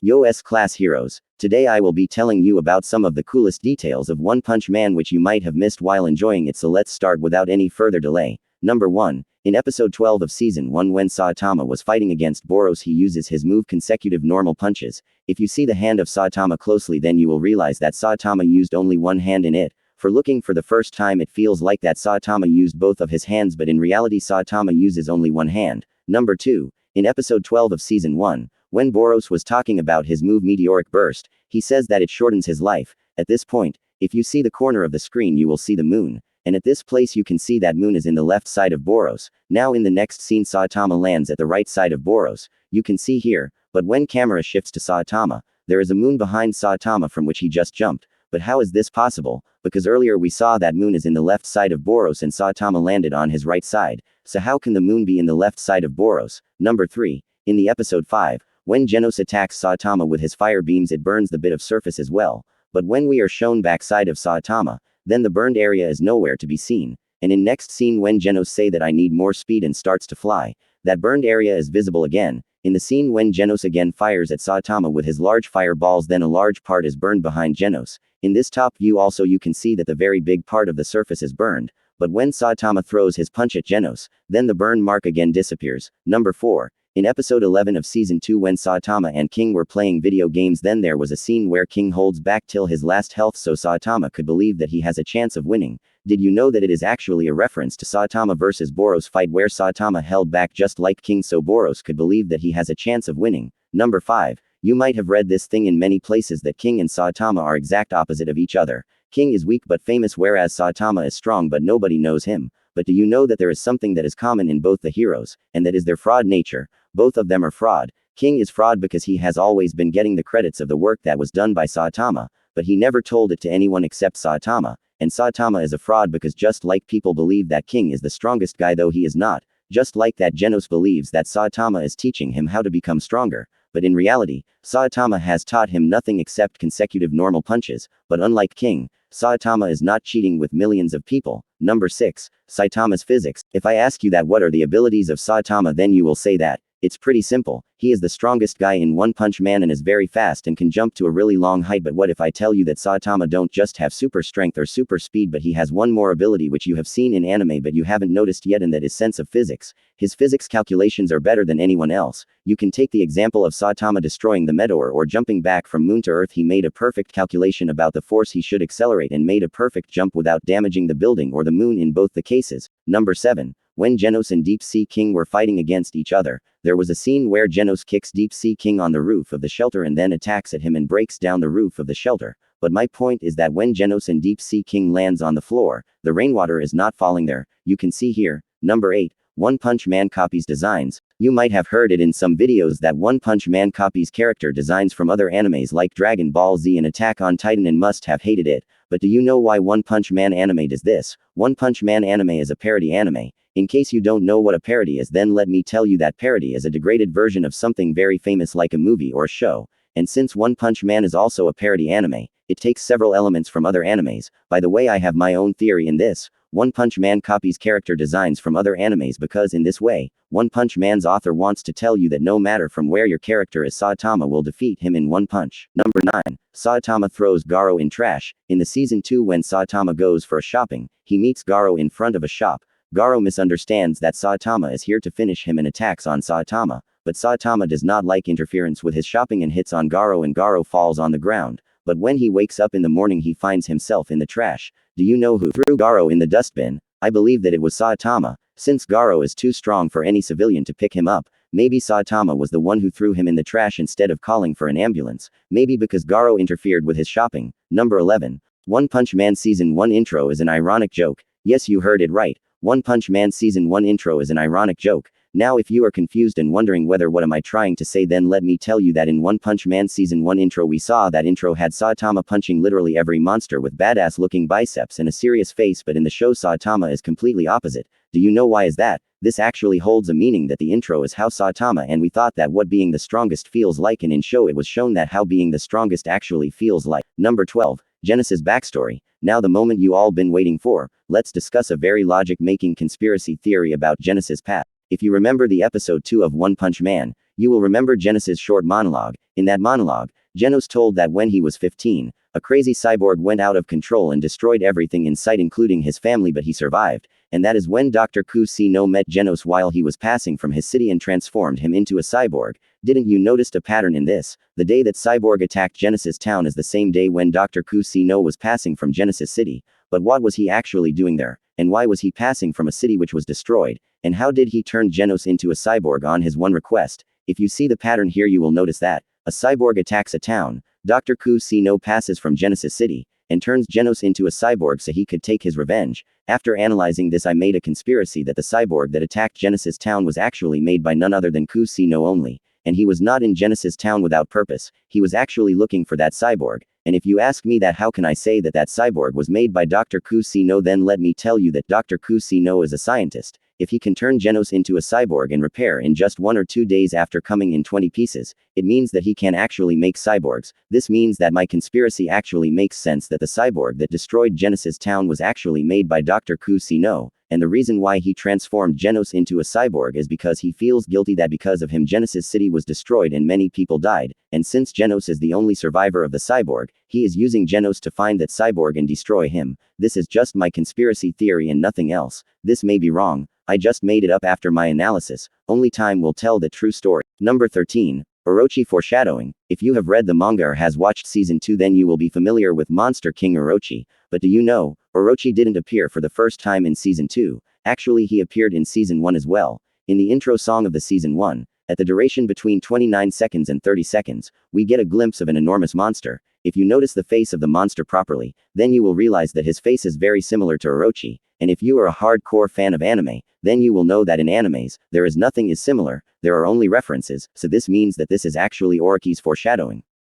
Yo S class heroes, today I will be telling you about some of the coolest details of One Punch Man which you might have missed while enjoying it, so let's start without any further delay. Number 1. In episode 12 of season 1, when Saitama was fighting against Boros, he uses his move consecutive normal punches. If you see the hand of Saitama closely, then you will realize that Saitama used only one hand in it. For looking for the first time, it feels like that Saitama used both of his hands, but in reality Saitama uses only one hand. Number 2. In episode 12 of season 1, when Boros was talking about his move Meteoric Burst, he says that it shortens his life. At this point, if you see the corner of the screen, you will see the moon. And at this place you can see that moon is in the left side of Boros. Now in the next scene Saitama lands at the right side of Boros. You can see here, but when camera shifts to Saitama, there is a moon behind Saitama from which he just jumped. But how is this possible? Because earlier we saw that moon is in the left side of Boros and Saitama landed on his right side. So how can the moon be in the left side of Boros? Number 3. In the episode 5, when Genos attacks Saitama with his fire beams, it burns the bit of surface as well. But when we are shown backside of Saitama, then the burned area is nowhere to be seen. And in next scene, when Genos say that I need more speed and starts to fly, that burned area is visible again. In the scene when Genos again fires at Saitama with his large fireballs, then a large part is burned behind Genos. In this top view also you can see that the very big part of the surface is burned. But when Saitama throws his punch at Genos, then the burn mark again disappears. Number 4. In episode 11 of season 2, when Saitama and King were playing video games, then there was a scene where King holds back till his last health so Saitama could believe that he has a chance of winning. Did you know that it is actually a reference to Saitama vs Boros fight where Saitama held back just like King so Boros could believe that he has a chance of winning? Number 5. You might have read this thing in many places that King and Saitama are exact opposite of each other. King is weak but famous, whereas Saitama is strong but nobody knows him. But do you know that there is something that is common in both the heroes, and that is their fraud nature? Both of them are fraud. King is fraud because he has always been getting the credits of the work that was done by Saitama, but he never told it to anyone except Saitama. And Saitama is a fraud because just like people believe that King is the strongest guy though he is not, just like that Genos believes that Saitama is teaching him how to become stronger. But in reality, Saitama has taught him nothing except consecutive normal punches, but unlike King, Saitama is not cheating with millions of people. Number 6. Saitama's physics. If I ask you that what are the abilities of Saitama, then you will say that it's pretty simple. He is the strongest guy in One Punch Man and is very fast and can jump to a really long height. But what if I tell you that Saitama don't just have super strength or super speed, but he has one more ability which you have seen in anime but you haven't noticed yet, and that is sense of physics. His physics calculations are better than anyone else. You can take the example of Saitama destroying the meteor or jumping back from moon to earth. He made a perfect calculation about the force he should accelerate and made a perfect jump without damaging the building or the moon in both the cases. Number 7. When Genos and Deep Sea King were fighting against each other, there was a scene where Genos kicks Deep Sea King on the roof of the shelter and then attacks at him and breaks down the roof of the shelter. But my point is that when Genos and Deep Sea King lands on the floor, the rainwater is not falling there. You can see here. Number 8. One Punch Man copies designs. You might have heard it in some videos that One Punch Man copies character designs from other animes like Dragon Ball Z and Attack on Titan and must have hated it. But do you know why One Punch Man anime does this? One Punch Man anime is a parody anime. In case you don't know what a parody is, then let me tell you that parody is a degraded version of something very famous like a movie or a show. And since One Punch Man is also a parody anime, it takes several elements from other animes. By the way, I have my own theory in this. One Punch Man copies character designs from other animes because in this way, One Punch Man's author wants to tell you that no matter from where your character is, Saitama will defeat him in one punch. Number 9. Saitama throws Garou in trash. In the season 2, when Saitama goes for a shopping, he meets Garou in front of a shop. Garou misunderstands that Saitama is here to finish him and attacks on Saitama, but Saitama does not like interference with his shopping and hits on Garou and Garou falls on the ground. But when he wakes up in the morning, he finds himself in the trash. Do you know who threw Garou in the dustbin? I believe that it was Saitama. Since Garou is too strong for any civilian to pick him up, maybe Saitama was the one who threw him in the trash instead of calling for an ambulance. Maybe because Garou interfered with his shopping. Number 11. One Punch Man Season 1 intro is an ironic joke. Yes, you heard it right. One Punch Man Season 1 intro is an ironic joke. Now if you are confused and wondering whether what am I trying to say, then let me tell you that in One Punch Man Season 1 intro we saw that intro had Saitama punching literally every monster with badass looking biceps and a serious face, but in the show Saitama is completely opposite. Do you know why is that? This actually holds a meaning that the intro is how Saitama and we thought that what being the strongest feels like, and in show it was shown that how being the strongest actually feels like. Number 12. Genesis backstory. Now the moment you all been waiting for, let's discuss a very logic-making conspiracy theory about Genesis' past. If you remember the episode 2 of One Punch Man, You will remember Genos' short monologue. In that monologue, Genos told that when he was 15, a crazy cyborg went out of control and destroyed everything in sight including his family, but he survived, and that is when Dr. 𝐾𝐨𝐜 met Genos while he was passing from his city and transformed him into a cyborg. Didn't you notice a pattern in this? The day that cyborg attacked Genos' town is the same day when Dr. 𝐾𝐶 was passing from Genos' city. But what was he actually doing there? And why was he passing from a city which was destroyed? And how did he turn Genos into a cyborg on his one request? If you see the pattern here, you will notice that a cyborg attacks a town, Dr. 𝐾𝐶 passes from Genos' city, and turns Genos into a cyborg so he could take his revenge. After analyzing this, I made a conspiracy that the cyborg that attacked Genos' town was actually made by none other than 𝐾𝐶 only, and he was not in Genos' town without purpose. He was actually looking for that cyborg. And if you ask me that how can I say that that cyborg was made by Dr. 𝐾𝐶, then let me tell you that Dr. 𝐾𝐶 is a scientist. If he can turn Genos into a cyborg and repair in just 1 or 2 days after coming in 20 pieces, it means that he can actually make cyborgs. This means that my conspiracy actually makes sense, that the cyborg that destroyed Genos' town was actually made by Dr. 𝐾𝐶. And the reason why he transformed Genos into a cyborg is because he feels guilty that because of him Genos' city was destroyed and many people died, and since Genos is the only survivor of the cyborg, he is using Genos to find that cyborg and destroy him. This is just my conspiracy theory and nothing else. This may be wrong, I just made it up after my analysis. Only time will tell the true story. Number 13. Orochi Foreshadowing. If you have read the manga or has watched season 2, then you will be familiar with Monster King Orochi. But do you know, Orochi didn't appear for the first time in season 2. Actually, he appeared in season 1 as well. In the intro song of the season 1, at the duration between 29 seconds and 30 seconds, we get a glimpse of an enormous monster. If you notice the face of the monster properly, then you will realize that his face is very similar to Orochi. And if you are a hardcore fan of anime, then you will know that in animes, nothing is similar, there are only references, so this means that this is actually Orochi's foreshadowing.